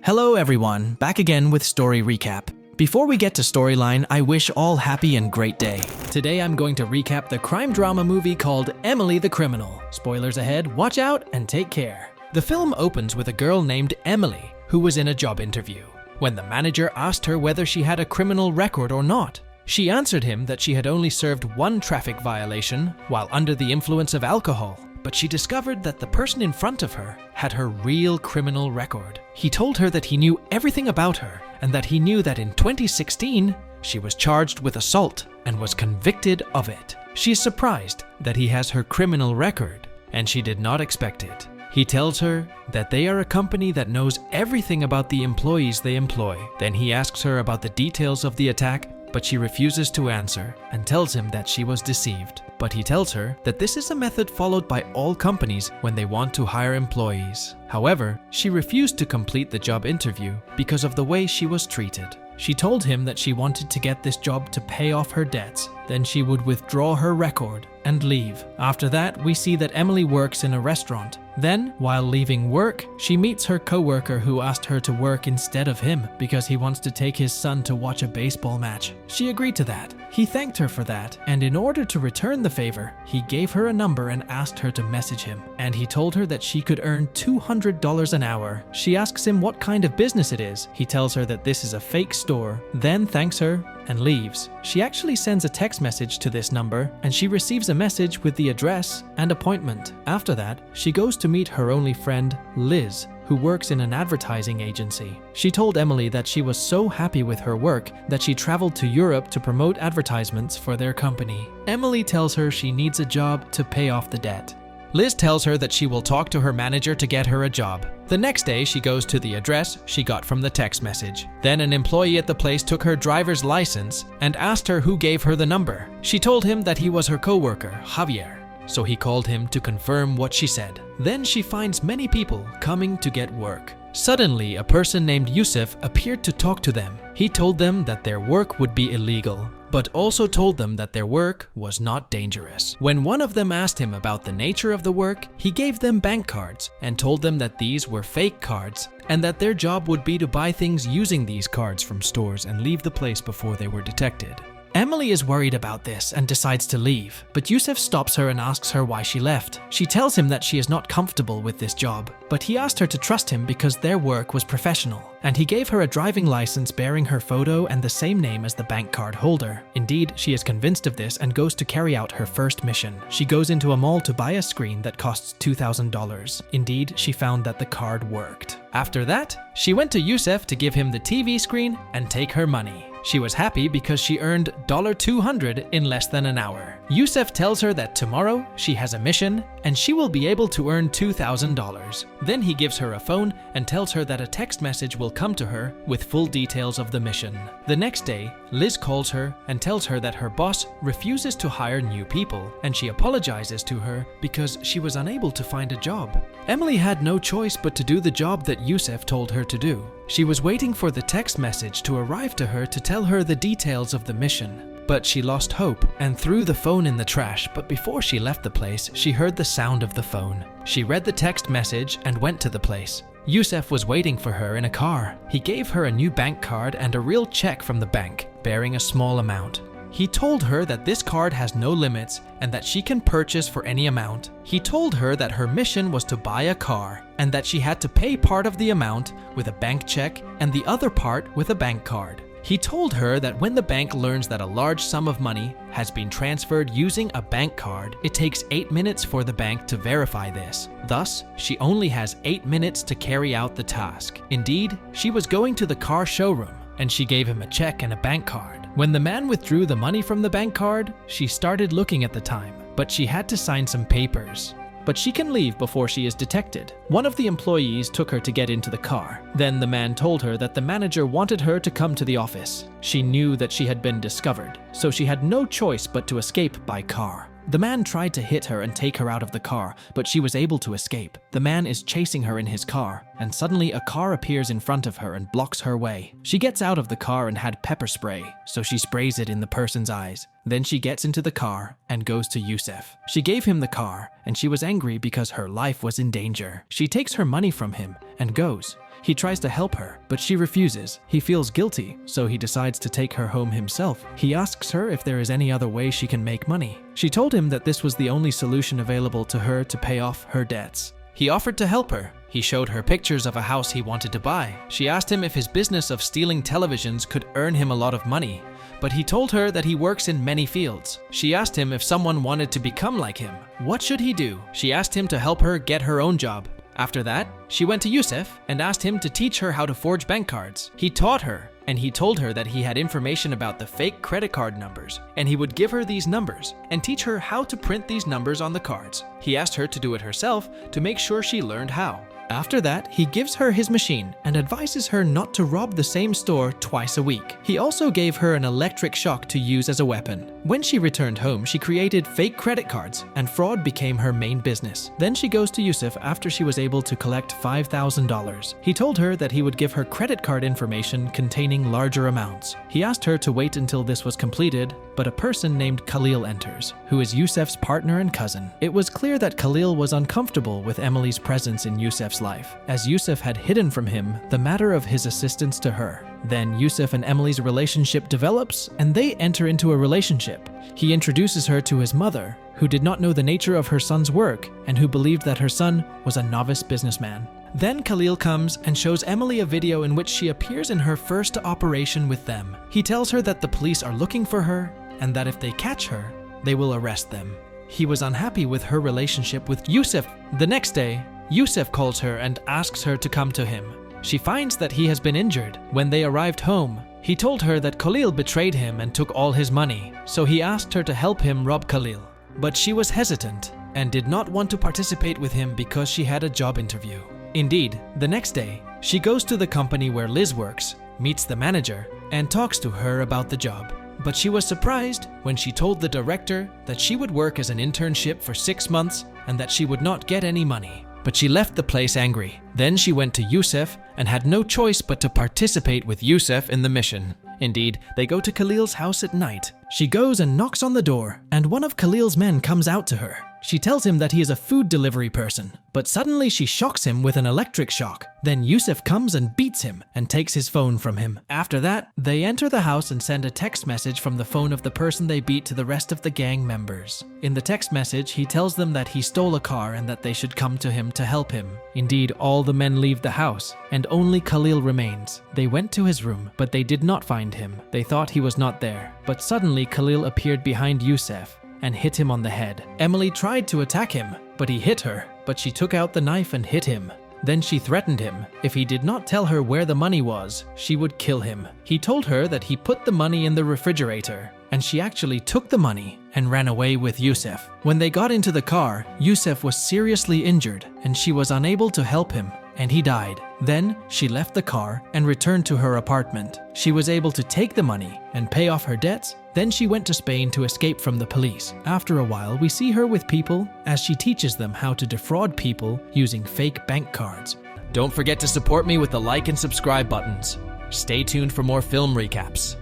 Hello everyone, back again with Story Recap. Before we get to storyline, I wish all happy and great day. Today I'm going to recap the crime drama movie called Emily the Criminal. Spoilers ahead, watch out and take care. The film opens with a girl named Emily who was in a job interview. When the manager asked her whether she had a criminal record or not, she answered him that she had only served one traffic violation while under the influence of alcohol. But she discovered that the person in front of her had her real criminal record. He told her that he knew everything about her and that he knew that in 2016, she was charged with assault and was convicted of it. She is surprised that he has her criminal record, and she did not expect it. He tells her that they are a company that knows everything about the employees they employ. Then he asks her about the details of the attack, but she refuses to answer and tells him that she was deceived. But he tells her that this is a method followed by all companies when they want to hire employees. However, she refused to complete the job interview because of the way she was treated. She told him that she wanted to get this job to pay off her debts. Then she would withdraw her record and leave. After that, we see that Emily works in a restaurant. Then, while leaving work, she meets her coworker who asked her to work instead of him because he wants to take his son to watch a baseball match. She agreed to that. He thanked her for that, and in order to return the favor, he gave her a number and asked her to message him. And he told her that she could earn $200 an hour. She asks him what kind of business it is. He tells her that this is a fake store, then thanks her and leaves. She actually sends a text message to this number, and she receives a message with the address and appointment. After that, she goes to meet her only friend, Liz, who works in an advertising agency. She told Emily that she was so happy with her work that she traveled to Europe to promote advertisements for their company. Emily tells her she needs a job to pay off the debt. Liz tells her that she will talk to her manager to get her a job. The next day, she goes to the address she got from the text message. Then an employee at the place took her driver's license and asked her who gave her the number. She told him that he was her coworker, Javier. So he called him to confirm what she said. Then she finds many people coming to get work. Suddenly, a person named Yusuf appeared to talk to them. He told them that their work would be illegal, but also told them that their work was not dangerous. When one of them asked him about the nature of the work, he gave them bank cards and told them that these were fake cards and that their job would be to buy things using these cards from stores and leave the place before they were detected. Emily is worried about this and decides to leave, but Yusuf stops her and asks her why she left. She tells him that she is not comfortable with this job, but he asked her to trust him because their work was professional, and he gave her a driving license bearing her photo and the same name as the bank card holder. Indeed, she is convinced of this and goes to carry out her first mission. She goes into a mall to buy a screen that costs $2,000. Indeed, she found that the card worked. After that, she went to Yusuf to give him the TV screen and take her money. She was happy because she earned $200 in less than an hour. Yusuf tells her that tomorrow she has a mission and she will be able to earn $2,000. Then he gives her a phone and tells her that a text message will come to her with full details of the mission. The next day, Liz calls her and tells her that her boss refuses to hire new people, and she apologizes to her because she was unable to find a job. Emily had no choice but to do the job that Yusuf told her to do. She was waiting for the text message to arrive to her to tell her the details of the mission. But she lost hope and threw the phone in the trash, but before she left the place, she heard the sound of the phone. She read the text message and went to the place. Yusuf was waiting for her in a car. He gave her a new bank card and a real check from the bank, bearing a small amount. He told her that this card has no limits and that she can purchase for any amount. He told her that her mission was to buy a car and that she had to pay part of the amount with a bank check and the other part with a bank card. He told her that when the bank learns that a large sum of money has been transferred using a bank card, it takes 8 minutes for the bank to verify this. Thus, she only has 8 minutes to carry out the task. Indeed, she was going to the car showroom and she gave him a check and a bank card. When the man withdrew the money from the bank card, she started looking at the time, but she had to sign some papers. But she can leave before she is detected. One of the employees took her to get into the car. Then the man told her that the manager wanted her to come to the office. She knew that she had been discovered, so she had no choice but to escape by car. The man tried to hit her and take her out of the car, but she was able to escape. The man is chasing her in his car, and suddenly a car appears in front of her and blocks her way. She gets out of the car and had pepper spray, so she sprays it in the person's eyes. Then she gets into the car and goes to Yusuf. She gave him the car, and she was angry because her life was in danger. She takes her money from him and goes. He tries to help her, but she refuses. He feels guilty, so he decides to take her home himself. He asks her if there is any other way she can make money. She told him that this was the only solution available to her to pay off her debts. He offered to help her. He showed her pictures of a house he wanted to buy. She asked him if his business of stealing televisions could earn him a lot of money, but he told her that he works in many fields. She asked him if someone wanted to become like him. What should he do? She asked him to help her get her own job. After that, she went to Yusuf and asked him to teach her how to forge bank cards. He taught her, and he told her that he had information about the fake credit card numbers, and he would give her these numbers and teach her how to print these numbers on the cards. He asked her to do it herself to make sure she learned how. After that, he gives her his machine and advises her not to rob the same store twice a week. He also gave her an electric shock to use as a weapon. When she returned home, she created fake credit cards, and fraud became her main business. Then she goes to Yusuf after she was able to collect $5,000. He told her that he would give her credit card information containing larger amounts. He asked her to wait until this was completed, but a person named Khalil enters, who is Yusuf's partner and cousin. It was clear that Khalil was uncomfortable with Emily's presence in Yusuf's life, as Yusuf had hidden from him the matter of his assistance to her. Then Yusuf and Emily's relationship develops, and they enter into a relationship. He introduces her to his mother, who did not know the nature of her son's work and who believed that her son was a novice businessman. Then Khalil comes and shows Emily a video in which she appears in her first operation with them. He tells her that the police are looking for her and that if they catch her, they will arrest them. He was unhappy with her relationship with Yusuf. The next day, Yusuf calls her and asks her to come to him. She finds that he has been injured. When they arrived home, he told her that Khalil betrayed him and took all his money, so he asked her to help him rob Khalil. But she was hesitant and did not want to participate with him because she had a job interview. Indeed, the next day, she goes to the company where Liz works, meets the manager, and talks to her about the job. But she was surprised when she told the director that she would work as an internship for 6 months and that she would not get any money. But she left the place angry. Then she went to Yusuf and had no choice but to participate with Yusuf in the mission. Indeed, they go to Khalil's house at night. She goes and knocks on the door, and one of Khalil's men comes out to her. She tells him that he is a food delivery person, but suddenly she shocks him with an electric shock. Then Yusuf comes and beats him and takes his phone from him. After that, they enter the house and send a text message from the phone of the person they beat to the rest of the gang members. In the text message, he tells them that he stole a car and that they should come to him to help him. Indeed, all the men leave the house, and only Khalil remains. They went to his room, but they did not find him. They thought he was not there, but suddenly Khalil appeared behind Yusuf and hit him on the head. Emily tried to attack him, but he hit her, but she took out the knife and hit him. Then she threatened him. If he did not tell her where the money was, she would kill him. He told her that he put the money in the refrigerator, and she actually took the money and ran away with Yusuf. When they got into the car, Yusuf was seriously injured, and she was unable to help him, and he died. Then she left the car and returned to her apartment. She was able to take the money and pay off her debts. Then she went to Spain to escape from the police. After a while, we see her with people as she teaches them how to defraud people using fake bank cards. Don't forget to support me with the like and subscribe buttons. Stay tuned for more film recaps.